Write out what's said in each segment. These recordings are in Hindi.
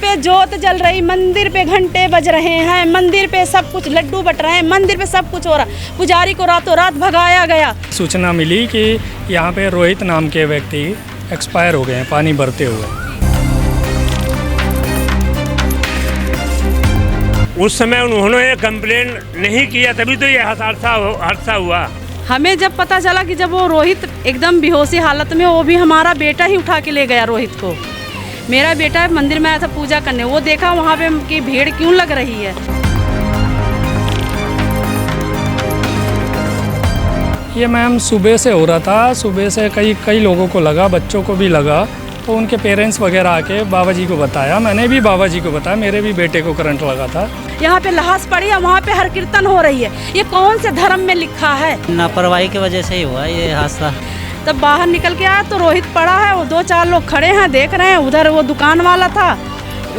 पे जोत जल रही, मंदिर पे घंटे बज रहे हैं, मंदिर पे सब कुछ लड्डू बट रहे हैं, मंदिर पे सब कुछ हो रहा। पुजारी को रातों रात भगाया गया। सूचना मिली कि यहाँ पे रोहित नाम के व्यक्ति एक्सपायर हो गए हैं पानी भरते हुए। उस समय उन्होंने कंप्लेन नहीं किया, तभी तो ये हादसा हुआ। हमें जब पता चला कि जब वो रोहित एकदम बेहोशी हालत में, वो भी हमारा बेटा ही उठा के ले गया रोहित को। मेरा बेटा मंदिर में आया था पूजा करने, वो देखा वहाँ पे की भीड़ क्यों लग रही है। ये मैम सुबह से हो रहा था, सुबह से कई लोगों को लगा, बच्चों को भी लगा, तो उनके पेरेंट्स वगैरह आके बाबा जी को बताया, मैंने भी बाबा जी को बताया, मेरे भी बेटे को करंट लगा था। यहाँ पे लहास पड़ी है, वहाँ पे हर कीर्तन हो रही है, ये कौन से धर्म में लिखा है? लापरवाही की वजह से ही हुआ ये हादसा। तब बाहर निकल के आया तो रोहित पड़ा है, वो 2-4 लोग खड़े हैं देख रहे हैं। उधर वो दुकान वाला था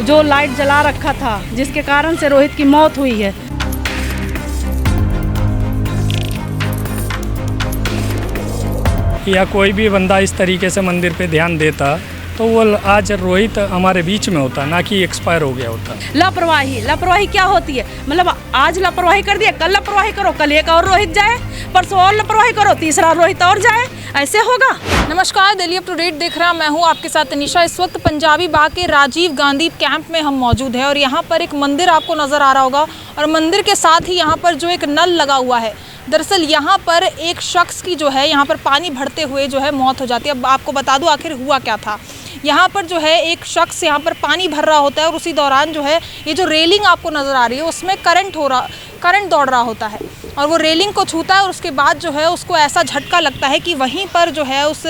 जो लाइट जला रखा था, जिसके कारण से रोहित की मौत हुई है। या कोई भी बंदा इस तरीके से मंदिर पे ध्यान देता तो वो आज रोहित हमारे बीच में होता, ना कि एक्सपायर हो गया होता। लापरवाही क्या होती है? मतलब आज लापरवाही कर दिया, कल लापरवाही करो, कल एक और रोहित जाए, परसों और लापरवाही करो, तीसरा रोहित और जाए, ऐसे होगा? नमस्कार, दिल्ली अप टू डेट देख रहा मैं हूँ आपके साथ अनिशा। इस वक्त पंजाबी बाग के राजीव गांधी कैंप में हम मौजूद हैं और यहाँ पर एक मंदिर आपको नज़र आ रहा होगा और मंदिर के साथ ही यहाँ पर जो एक नल लगा हुआ है, दरअसल यहाँ पर एक शख्स की जो है यहाँ पर पानी भरते हुए जो है मौत हो जाती है। अब आपको बता दूँ आखिर हुआ क्या था। यहाँ पर जो है एक शख्स यहाँ पर पानी भर रहा होता है और उसी दौरान जो है ये जो रेलिंग आपको नज़र आ रही है उसमें करंट दौड़ रहा होता है और वो रेलिंग को छूता है और उसके बाद जो है उसको ऐसा झटका लगता है कि वहीं पर जो है उस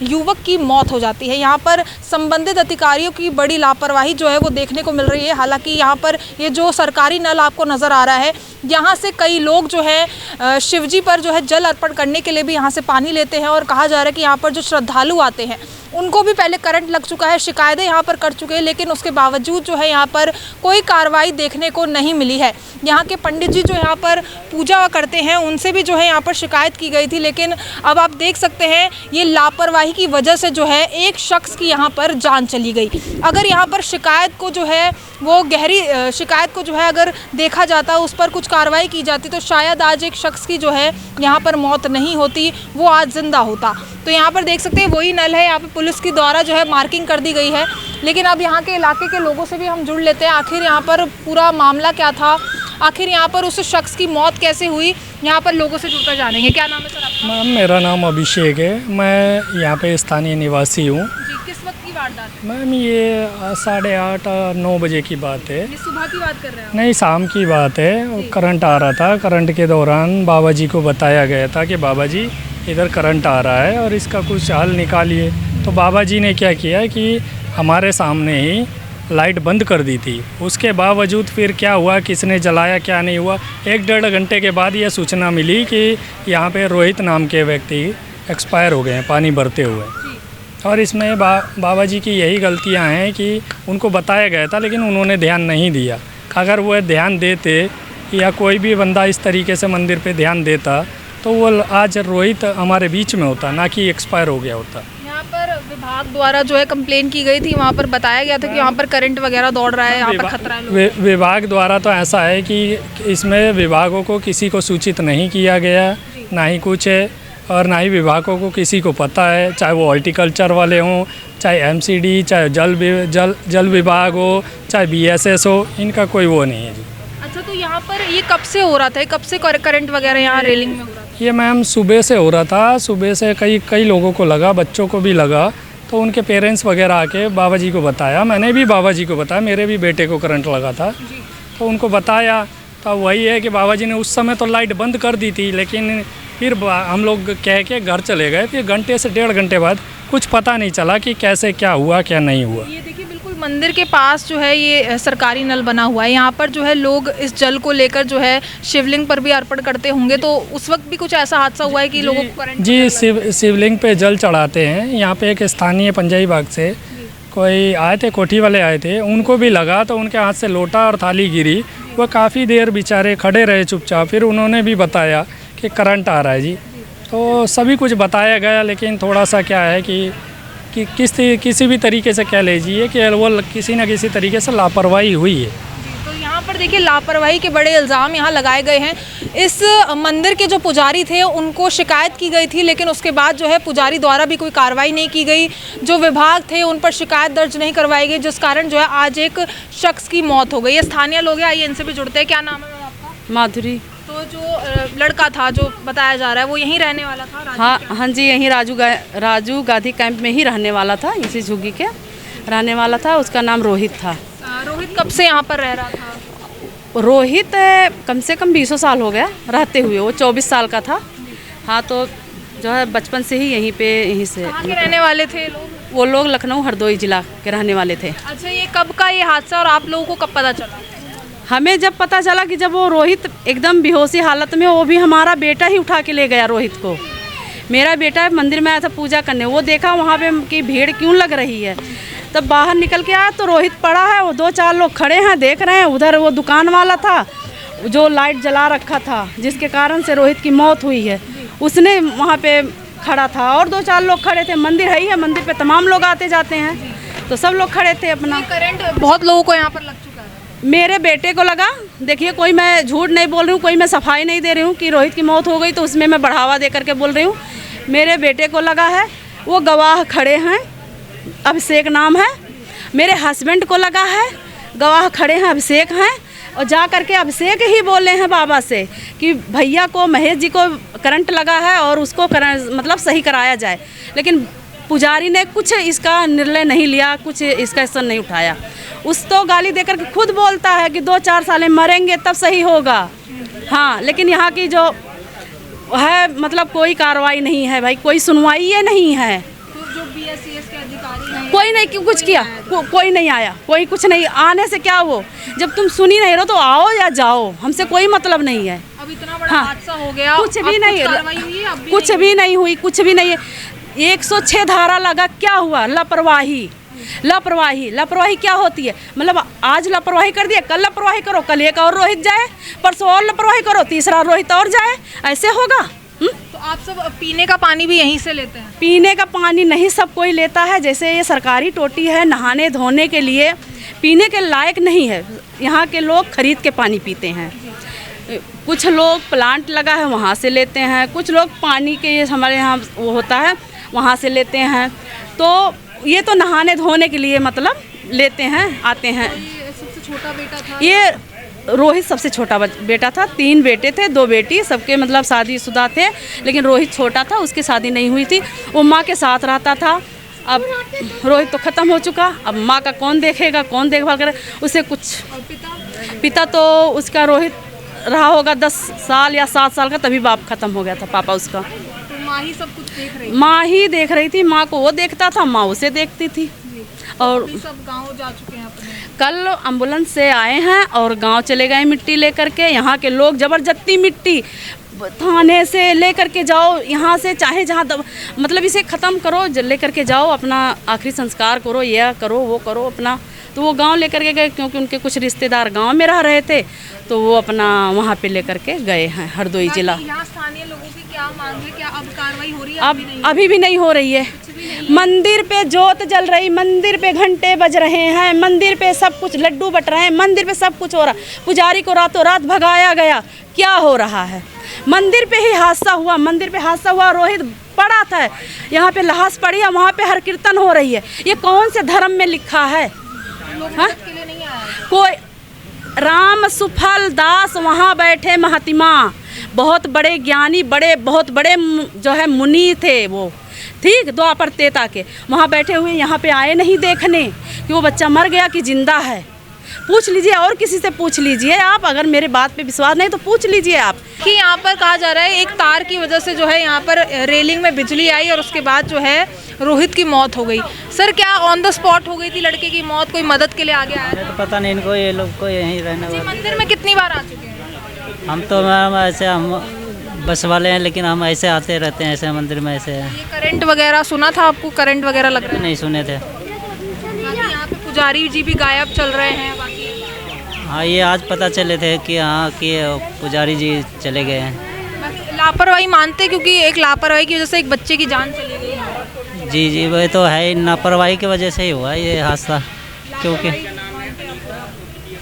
युवक की मौत हो जाती है। यहाँ पर संबंधित अधिकारियों की बड़ी लापरवाही जो है वो देखने को मिल रही है। हालांकि यहाँ पर ये जो सरकारी नल आपको नज़र आ रहा है, यहाँ से कई लोग जो है शिवजी पर जो है जल अर्पण करने के लिए भी यहाँ से पानी लेते हैं और कहा जा रहा है कि यहाँ पर जो श्रद्धालु आते हैं उनको भी पहले करंट लग चुका है, शिकायतें यहाँ पर कर चुके हैं, लेकिन उसके बावजूद जो है यहाँ पर कोई कार्रवाई देखने को नहीं मिली है। यहाँ के पंडित जी जो यहाँ पर पूजा करते हैं उनसे भी जो है यहाँ पर शिकायत की गई थी, लेकिन अब आप देख सकते हैं ये लापरवाही की वजह से जो है एक शख्स की यहाँ पर जान चली गई। अगर यहाँ पर शिकायत को जो है वो गहरी शिकायत को जो है अगर देखा जाता, उस पर कुछ कार्रवाई की जाती तो शायद आज एक शख्स की जो है यहाँ पर मौत नहीं होती, वो आज जिंदा होता। तो यहाँ पर देख सकते हैं वही नल है, यहाँ पर पुलिस के द्वारा जो है मार्किंग कर दी गई है। लेकिन अब यहाँ के इलाके के लोगों से भी हम जुड़ लेते हैं, आखिर यहाँ पर पूरा मामला क्या था, आखिर यहाँ पर उस शख्स की मौत कैसे हुई, यहाँ पर लोगों से जुड़कर जानेंगे। क्या नाम है सर आपका? मैम मेरा नाम अभिषेक है, मैं यहाँ पे स्थानीय निवासी हूँ। किस वक्त की वारदात है? मैम ये 8:30-9 बजे की बात है। ये सुबह की बात कर रहे हैं? नहीं, शाम की बात है। करंट आ रहा था, करंट के दौरान बाबा जी को बताया गया था कि बाबा जी इधर करंट आ रहा है और इसका कुछ हल निकालिए। तो बाबा जी ने क्या किया कि हमारे सामने ही लाइट बंद कर दी थी। उसके बावजूद फिर क्या हुआ, किसने जलाया क्या नहीं हुआ, 1-1.5 घंटे के बाद यह सूचना मिली कि यहाँ पे रोहित नाम के व्यक्ति एक्सपायर हो गए हैं पानी भरते हुए। और इसमें बाबा जी की यही गलतियाँ हैं कि उनको बताया गया था लेकिन उन्होंने ध्यान नहीं दिया। अगर वो ध्यान देते या कोई भी बंदा इस तरीके से मंदिर पे ध्यान देता तो वो आज रोहित हमारे बीच में होता, ना कि एक्सपायर हो गया होता। यहाँ पर विभाग द्वारा जो है कंप्लेन की गई थी, वहाँ पर बताया गया था कि यहाँ पर करंट वगैरह दौड़ रहा है, यहाँ पर खतरा है। विभाग द्वारा तो ऐसा है कि इसमें विभागों को किसी को सूचित नहीं किया गया, ना ही कुछ है, और ना ही विभागों को किसी को पता है, चाहे वो हॉर्टिकल्चर वाले हों, चाहे एमसीडी, चाहे जल विभाग हो, चाहे BSS हो, इनका कोई वो नहीं है जी। अच्छा, तो यहाँ पर ये कब से हो रहा था, कब से करंट वगैरह यहाँ रेलिंग में हो रहा था? ये मैम सुबह से हो रहा था, सुबह से कई लोगों को लगा, बच्चों को भी लगा, तो उनके पेरेंट्स वगैरह आके बाबा जी को बताया, मैंने भी बाबा जी को बताया, मेरे भी बेटे को करंट लगा था। तो उनको बताया, तो वही है कि बाबा जी ने उस समय तो लाइट बंद कर दी थी, लेकिन फिर हम लोग कह के घर चले गए। फिर घंटे से 1.5 घंटे बाद कुछ पता नहीं चला कि कैसे क्या हुआ क्या नहीं हुआ। ये देखिए बिल्कुल मंदिर के पास जो है ये सरकारी नल बना हुआ है, यहाँ पर जो है लोग इस जल को लेकर जो है शिवलिंग पर भी अर्पण करते होंगे, तो उस वक्त भी कुछ ऐसा हादसा हुआ है कि लोगों को करंट? जी, शिवलिंग पे जल चढ़ाते हैं। यहाँ पे एक स्थानीय पंजाबी बाग से कोई आए थे, कोठी वाले आए थे, उनको भी लगा तो उनके हाथ से लोटा और थाली गिरी। वो काफ़ी देर बेचारे खड़े रहे चुपचाप, फिर उन्होंने भी बताया कि करंट आ रहा है जी। तो सभी कुछ बताया गया, लेकिन थोड़ा सा क्या है कि कि किसी भी तरीके से कह लीजिए कि वो किसी न किसी तरीके से लापरवाही हुई है। तो यहाँ पर देखिए लापरवाही के बड़े इल्ज़ाम यहाँ लगाए गए हैं। इस मंदिर के जो पुजारी थे उनको शिकायत की गई थी, लेकिन उसके बाद जो है पुजारी द्वारा भी कोई कार्रवाई नहीं की गई। जो विभाग थे उन पर शिकायत दर्ज नहीं करवाई गई, जिस कारण जो है आज एक शख्स की मौत हो गई। ये स्थानीय लोग हैं, आइए इनसे भी जुड़ते हैं। क्या नाम है आपका? माधुरी। तो जो लड़का था जो बताया जा रहा है वो यहीं रहने वाला था? हाँ जी, यहीं राजू गांधी कैंप में ही रहने वाला था, इसी झुग्गी के रहने वाला था। उसका नाम रोहित था। रोहित कब से यहाँ पर रह रहा था? रोहित कम से कम 20 साल हो गया रहते हुए। वो 24 साल का था। हाँ, तो जो है बचपन से ही यहीं से कहाँ के रहने वाले थे लोग? वो लोग लखनऊ हरदोई जिला के रहने वाले थे। अच्छा, ये कब का ये हादसा और आप लोगों को कब पता चला? हमें जब पता चला कि जब वो रोहित एकदम बेहोशी हालत में, वो भी हमारा बेटा ही उठा के ले गया रोहित को। मेरा बेटा मंदिर में आया था पूजा करने, वो देखा वहाँ पे कि भीड़ क्यों लग रही है। तब बाहर निकल के आया तो रोहित पड़ा है, वो 2-4 लोग खड़े हैं देख रहे हैं। उधर वो दुकान वाला था जो लाइट जला रखा था, जिसके कारण से रोहित की मौत हुई है, उसने वहाँ पे खड़ा था। और 2-4 लोग खड़े थे। मंदिर है ही है, मंदिर पे तमाम लोग आते जाते हैं, तो सब लोग खड़े थे अपना। करंट बहुत लोगों को यहाँ पर लग चुका है। मेरे बेटे को लगा। देखिए, कोई मैं झूठ नहीं बोल रही हूँ, कोई मैं सफाई नहीं दे रही हूँ कि रोहित की मौत हो गई तो उसमें मैं बढ़ावा दे करके बोल रही हूँ। मेरे बेटे को लगा है, वो गवाह खड़े हैं, अभिषेक नाम है। मेरे हस्बैंड को लगा है, गवाह खड़े हैं, अभिषेक हैं। और जा करके अभिषेक ही बोले हैं बाबा से कि भैया को, महेश जी को करंट लगा है और उसको मतलब सही कराया जाए। लेकिन पुजारी ने कुछ इसका निर्णय नहीं लिया, कुछ इसका एक्शन नहीं उठाया। उस तो गाली देकर के खुद बोलता है कि 2-4 साल में मरेंगे तब सही होगा। हाँ, लेकिन यहाँ की जो है मतलब कोई कार्रवाई नहीं है भाई, कोई सुनवाई ये नहीं है। तो जो BSCS के अधिकारी हैं, कोई नहीं क्यों कुछ किया, कोई नहीं आया, कोई कुछ नहीं। आने से क्या, वो जब तुम सुनी नहीं रहो तो आओ या जाओ, हमसे कोई मतलब नहीं है। अब इतना बड़ा हादसा हो गया, कुछ भी नहीं, कार्रवाई हुई है? कुछ भी नहीं हुई, कुछ भी नहीं है। 106 धारा लगा, क्या हुआ? लापरवाही। लापरवाही क्या होती है? मतलब आज लापरवाही कर दिया, कल लापरवाही करो, कल एक और रोहित जाए, परसों और लापरवाही करो, तीसरा रोहित और जाए, ऐसे होगा? तो आप सब पीने का पानी भी यहीं से लेते हैं? पीने का पानी नहीं सब कोई लेता है। जैसे ये सरकारी टोटी है, नहाने धोने के लिए, पीने के लायक नहीं है। यहाँ के लोग खरीद के पानी पीते हैं। कुछ लोग प्लांट लगा है वहाँ से लेते हैं, कुछ लोग पानी के हमारे यहाँ वो होता है वहाँ से लेते हैं। तो ये तो नहाने धोने के लिए मतलब लेते हैं, आते हैं। सबसे छोटा बेटा था ये रोहित सबसे छोटा बेटा था। 3 बेटे थे, 2 बेटी, सबके मतलब शादीशुदा थे, लेकिन रोहित छोटा था, उसकी शादी नहीं हुई थी। वो माँ के साथ रहता था। अब रोहित तो ख़त्म हो चुका, अब माँ का कौन देखेगा, कौन देखभाल करे उसे? कुछ पिता तो उसका रोहित रहा होगा 10 साल या 7 साल का, तभी बाप ख़त्म हो गया था, पापा उसका। तो माँ ही सब कुछ देख रही? माँ ही देख रही थी। माँ को वो देखता था, माँ उसे देखती थी। और सब गांव जा चुके हैं अपने? कल एम्बुलेंस से आए हैं और गांव चले गए मिट्टी लेकर के। यहाँ के लोग ज़बरदस्ती मिट्टी थाने से लेकर के जाओ, यहाँ से चाहे जहाँ मतलब इसे ख़त्म करो, लेकर के जाओ, अपना आखिरी संस्कार करो, यह करो वो करो अपना। तो वो गांव लेकर के गए, क्योंकि उनके कुछ रिश्तेदार गांव में रह रहे थे, तो वो अपना वहाँ पे लेकर के गए हैं हरदोई जिला। यहाँ स्थानीय लोगों की क्या मांग है? क्या अब कार्रवाई हो रही है? अब अभी भी नहीं हो रही है। मंदिर पे जोत जल रही, मंदिर पे घंटे बज रहे हैं, मंदिर पे सब कुछ लड्डू बट रहे हैं, मंदिर पे सब कुछ हो रहा। पुजारी को रातों रात भगाया गया। क्या हो रहा है? मंदिर पे ही हादसा हुआ, मंदिर पे हादसा हुआ। रोहित पड़ा था, यहाँ पे लाश पड़ी है, वहाँ पे हर कीर्तन हो रही है। ये कौन से धर्म में लिखा है? हाँ? कोई राम सुफल दास वहाँ बैठे महात्मा, बहुत बड़े ज्ञानी, बहुत बड़े जो है मुनि थे वो, ठीक, द्वापर त्रेता के, वहाँ बैठे हुए यहाँ पे आए नहीं देखने कि वो बच्चा मर गया कि जिंदा है। पूछ लीजिए, और किसी से पूछ लीजिए आप, अगर मेरे बात पे विश्वास नहीं तो पूछ लीजिए आप। कि यहाँ पर कहा जा रहा है एक तार की वजह से जो है यहाँ पर रेलिंग में बिजली आई और उसके बाद जो है रोहित की मौत हो गई। सर, क्या ऑन द स्पॉट हो गई थी लड़के की मौत? कोई मदद के लिए आगे आया? तो पता नहीं इनको, ये लोग को यहीं रहने वाले। मंदिर में कितनी बार आ चुके हैं? हम तो मैम ऐसे हम बस वाले हैं, लेकिन हम ऐसे आते रहते हैं ऐसे मंदिर में ऐसे। ये करंट वगैरह सुना था आपको? करंट वगैरह लग रहा है? नहीं सुने थे। बाकी यहाँ पे पुजारी जी भी गायब चल रहे हैं। बाकी हाँ, ये आज पता चले थे कि हाँ कि पुजारी जी चले गए हैं। बाकी लापरवाही मानते, क्योंकि एक लापरवाही की वजह से एक बच्चे की जान चली गई है। जी जी, वही तो है, लापरवाही की वजह से ही हुआ ये हादसा, क्योंकि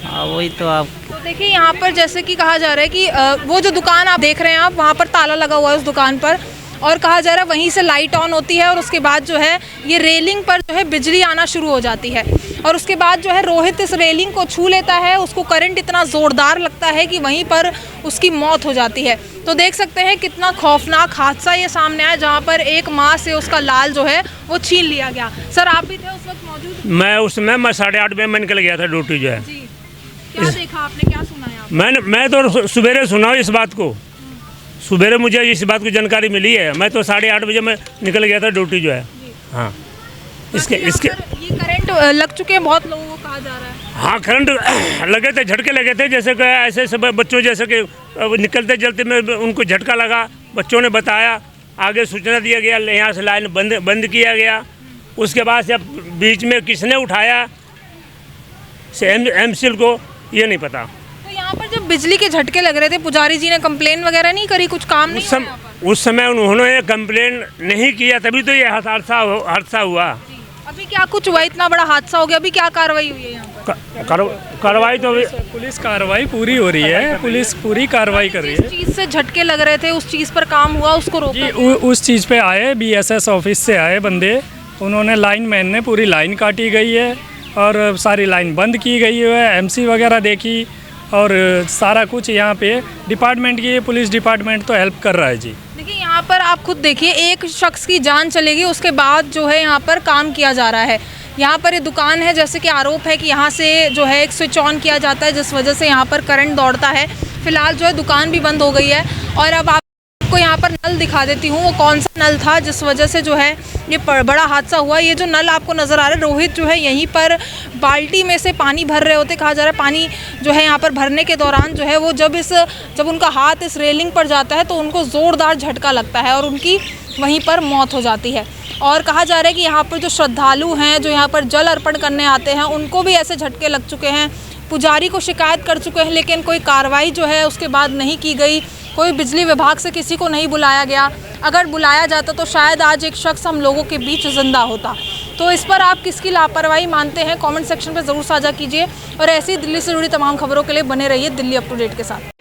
हाँ वही तो आप तो देखिए यहाँ पर जैसे कि कहा जा रहा है कि वो जो दुकान आप देख रहे हैं आप, वहाँ पर ताला लगा हुआ है उस दुकान पर, और कहा जा रहा है वहीं से लाइट ऑन होती है और उसके बाद जो है ये रेलिंग पर जो है बिजली आना शुरू हो जाती है, और उसके बाद जो है रोहित इस रेलिंग को छू लेता है, उसको करंट इतना ज़ोरदार लगता है कि वहीं पर उसकी मौत हो जाती है। तो देख सकते हैं कितना खौफनाक हादसा ये सामने आया, जहाँ पर एक माँ से उसका लाल जो है वो छीन लिया गया। सर आप भी थे उस वक्त मौजूद? मैं उस समय 8:30 बजे मैं निकल गया था ड्यूटी जो है। जी, क्या देखा आपने, क्या सुना है आप? मैं तो सवेरे सुना इस बात को, सवेरे मुझे इस बात की जानकारी मिली है। मैं तो 8:30 बजे मैं निकल गया था ड्यूटी जो है। हाँ इसके यहाँ पर ये करंट लग चुके हैं बहुत लोगों को, कहा जा रहा है। हाँ करंट लगे थे, झटके लगे थे, जैसे कि ऐसे सब बच्चों जैसे कि निकलते चलते में उनको झटका लगा। बच्चों ने बताया, आगे सूचना दिया गया, यहाँ से लाइन बंद किया गया। उसके बाद से बीच में किसने उठाया से एमसील को ये नहीं पता। तो यहाँ पर जब बिजली के झटके लग रहे थे, पुजारी जी ने कंप्लेन वगैरह नहीं करी, कुछ काम नहीं हुआ यहाँ पर? उस समय उन्होंने कंप्लेन नहीं किया, तभी तो ये हादसा हुआ। अभी क्या कुछ हुआ, इतना बड़ा हादसा हो गया, अभी क्या कार्रवाई हुई है यहाँ पर? कार्रवाई तो अभी पुलिस कार्रवाई पूरी हो रही है, पुलिस पूरी कार्रवाई कर रही जिस है। चीज़ से झटके लग रहे थे उस चीज़ पर काम हुआ, उसको रोका जी गया? उस चीज़ पे आए, बीएसएस ऑफिस से आए बंदे, उन्होंने लाइन मैन ने पूरी लाइन काटी गई है और सारी लाइन बंद की गई है, एमसी वगैरह देखी, और सारा कुछ यहाँ पे डिपार्टमेंट की, पुलिस डिपार्टमेंट तो हेल्प कर रहा है जी। देखिए यहाँ पर आप खुद देखिए, एक शख्स की जान चलेगी, उसके बाद जो है यहाँ पर काम किया जा रहा है। यहाँ पर ये दुकान है, जैसे कि आरोप है कि यहाँ से जो है एक स्विच ऑन किया जाता है, जिस वजह से यहाँ पर करंट दौड़ता है। फिलहाल जो है दुकान भी बंद हो गई है, और अब आपको यहाँ पर नल दिखा देती हूँ, वो कौन सा नल था जिस वजह से जो है ये बड़ा हादसा हुआ। ये जो नल आपको नज़र आ रहा है, रोहित जो है यहीं पर बाल्टी में से पानी भर रहे होते, कहा जा रहा है पानी जो है यहाँ पर भरने के दौरान जो है वो जब उनका हाथ इस रेलिंग पर जाता है तो उनको ज़ोरदार झटका लगता है और उनकी वहीं पर मौत हो जाती है। और कहा जा रहा है कि यहाँ पर जो श्रद्धालु हैं, जो यहाँ पर जल अर्पण करने आते हैं, उनको भी ऐसे झटके लग चुके हैं। पुजारी को शिकायत कर चुके हैं, लेकिन कोई कार्रवाई जो है उसके बाद नहीं की गई। कोई बिजली विभाग से किसी को नहीं बुलाया गया। अगर बुलाया जाता तो शायद आज एक शख्स हम लोगों के बीच जिंदा होता। तो इस पर आप किसकी लापरवाही मानते हैं, कमेंट सेक्शन पर ज़रूर साझा कीजिए, और ऐसी दिल्ली से जुड़ी तमाम खबरों के लिए बने रहिए दिल्ली अप टू डेट के साथ।